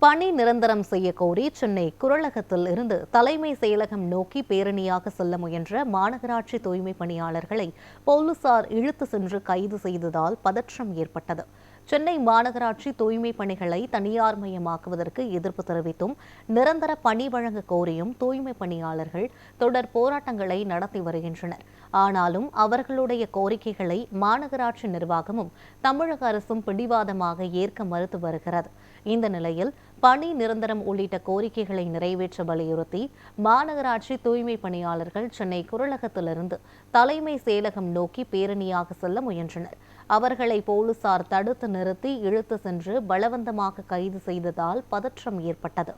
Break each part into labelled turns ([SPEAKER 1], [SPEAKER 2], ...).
[SPEAKER 1] பணி நிரந்தரம் செய்ய கோரி சென்னை குரலகத்தில் இருந்து தலைமை செயலகம் நோக்கி பேரணியாக செல்ல முயன்ற மாநகராட்சி தூய்மை பணியாளர்களை போலீசார் இழுத்து சென்று கைது செய்ததால் பதற்றம் ஏற்பட்டது. சென்னை மாநகராட்சி தூய்மை பணிகளை தனியார்மயமாக்குவதற்கு எதிர்ப்பு தெரிவித்தும் நிரந்தர பணி வழங்க கோரியும் தூய்மை பணியாளர்கள் தொடர் போராட்டங்களை நடத்தி வருகின்றனர். ஆனாலும் அவர்களுடைய கோரிக்கைகளை மாநகராட்சி நிர்வாகமும் தமிழக அரசும் பிடிவாதமாக ஏற்க மறுத்து வருகிறது. இந்த நிலையில் பணி நிரந்தரம் உள்ளிட்ட கோரிக்கைகளை நிறைவேற்ற வலியுறுத்தி மாநகராட்சி தூய்மை பணியாளர்கள் சென்னை குரலகத்திலிருந்து தலைமை செயலகம் நோக்கி பேரணியாக செல்ல முயன்றனர். அவர்களை போலீசார் தடுத்து நிறுத்தி இழுத்து சென்று பலவந்தமாக கைது செய்ததால் பதற்றம் ஏற்பட்டது.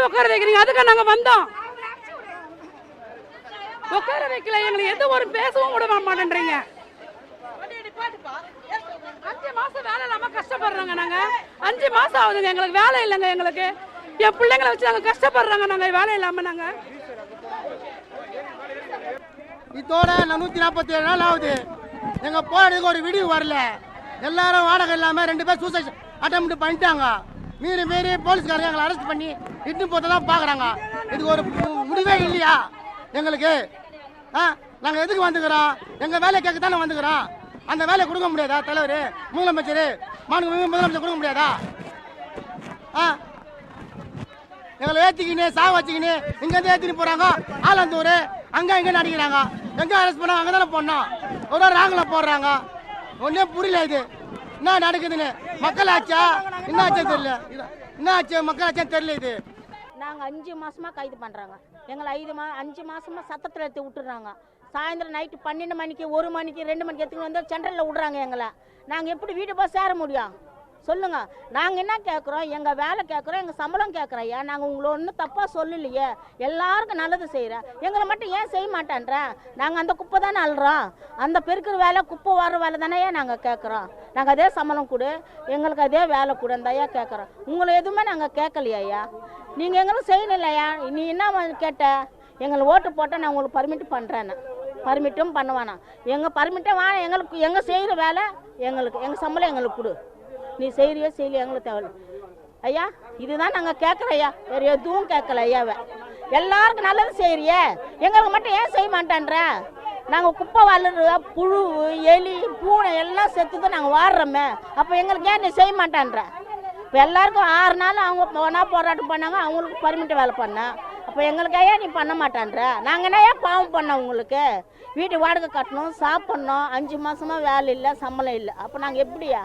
[SPEAKER 2] உட்கார வைக்கிறீங்க, அதுக்கு நாங்க வந்தோம். உட்கார வைக்கல, எங்களை எந்த ஒரு பேசவும் விட மாட்டேன்றீங்க. 5 மாசம் வேலை இல்லாம கஷ்டப்படுறாங்க. நாங்க 5 மாசம் ஆகுதுங்க, எங்களுக்கு வேலை இல்லைங்க. எங்களுக்கு என் பிள்ளைங்களை வச்சு நாங்க கஷ்டப்படுறாங்க. நாங்க வேலை இல்லாம நாங்க
[SPEAKER 3] இதோட 147 நாள் ஆகுது. எங்க போறதுக்கு ஒரு வீடியோ வரல. எல்லாரும் வாடகை இல்லாம 2 பேர் சூசைட் அட்டெம்ப்ட் பண்ணிட்டாங்க. மீறி போலீஸ்காரங்க எங்களை அரெஸ்ட் பண்ணி இட்டு போதான் பாக்குறாங்க. இதுக்கு ஒரு முடிவே இல்லையா எங்களுக்கு? நாங்க எதுக்கு வந்துக்கிறோம்? எங்க வேலை கேட்க தானே வந்துக்கிறோம். அந்த வேலையை கொடுக்க முடியாதா? தலைவர், முதலமைச்சர், முதலமைச்சர் கொடுக்க முடியாதா? எங்களை ஏற்றிக்கின்னு சாக வச்சுக்கின்னு இங்கேருந்து ஏற்றின்னு போறாங்க. ஆலந்தூர் அங்கே இங்கே நடிக்கிறாங்க. எங்கே அரெஸ்ட் பண்ணாங்க அங்கே தானே போடணும். ஒரு ராங்கில் போடுறாங்க. ஒன்றே புரியல இது என்ன நடக்குதுன்னு. மக்கள் ஆச்சா என்ன ஆச்சா தெரியல. என்ன ஆச்சு மக்கள் ஆச்சா தெரியல. இது
[SPEAKER 4] நாங்கள் 5 மாசமா கைது பண்ணுறாங்க. எங்களை 5 மாசமா சத்தத்தில் எடுத்து விட்டுறாங்க. சாயந்தரம் நைட்டு 12 மணிக்கு 1 மணிக்கு 2 மணிக்கு எடுத்துன்னு வந்து சென்ட்ரலில் விடுறாங்க எங்களை. நாங்கள் எப்படி வீடு போய் சேர முடியும் சொல்லுங்க? நாங்கள் என்ன கேட்குறோம்? எங்கள் வேலை கேட்குறோம், எங்கள் சம்பளம் கேட்குறோம். ஏன் நாங்கள் உங்களை ஒன்றும் தப்பாக சொல்லலையே, எல்லாருக்கும் நல்லது செய்கிறேன். எங்களை மட்டும் ஏன் செய்ய மாட்டேன்றேன்? நாங்கள் அந்த குப்பை தானே அள்ளுறோம். அந்த பெருக்கிற வேலை, குப்பை வர வேலை தானே நாங்கள் கேட்குறோம். நாங்கள் அதே சம்பளம் கொடு, எங்களுக்கு அதே வேலை கொடு தாயா கேட்குறோம். உங்களை எதுவுமே நாங்கள் கேட்கலையா? நீங்கள் எங்களுக்கு செய்யணும் இல்லையா? நீ என்ன கேட்ட? எங்களை ஓட்டு போட்டால் நான் உங்களுக்கு பர்மிட் பண்ணுறேன்னு. பர்மிட்டும் பண்ணுவானா? எங்கள் பர்மிட்டும் வா. எங்களுக்கு எங்கள் செய்கிற வேலை எங்களுக்கு, எங்கள் சம்பளம் எங்களுக்கு கொடு. நீ செய்கிறியோ செய்யலையோ எங்களுக்கு தேவை ஐயா. இதுதான் நாங்கள் கேட்குறோம் ஐயா, வேறு எதுவும் கேட்கல ஐயாவை. எல்லாருக்கும் நல்லது செய்கிறியே, எங்களுக்கு மட்டும் ஏன் செய்ய மாட்டேன்ற? நாங்கள் குப்பை வளர்ற புழு, எலி, பூனை எல்லாம் செத்து தான் நாங்கள் வாடுறோமே. அப்போ எங்களுக்கு ஏன் நீ செய்ய மாட்டேன்ற? இப்போ எல்லாருக்கும் 6 நாள் அவங்க போனால் போராட்டம் பண்ணாங்க, அவங்களுக்கு பர்மிட் வேலை பண்ணேன். அப்போ எங்களுக்கு ஐயா நீ பண்ண மாட்டேன்ற? நாங்கள் என்ன ஏன் பாவம் பண்ணோம்? உங்களுக்கு வீட்டு வாடகை கட்டணும், சாப்பிட்ணும். 5 மாசமா வேலை இல்லை, சம்பளம் இல்லை. அப்போ நாங்கள் எப்படியா?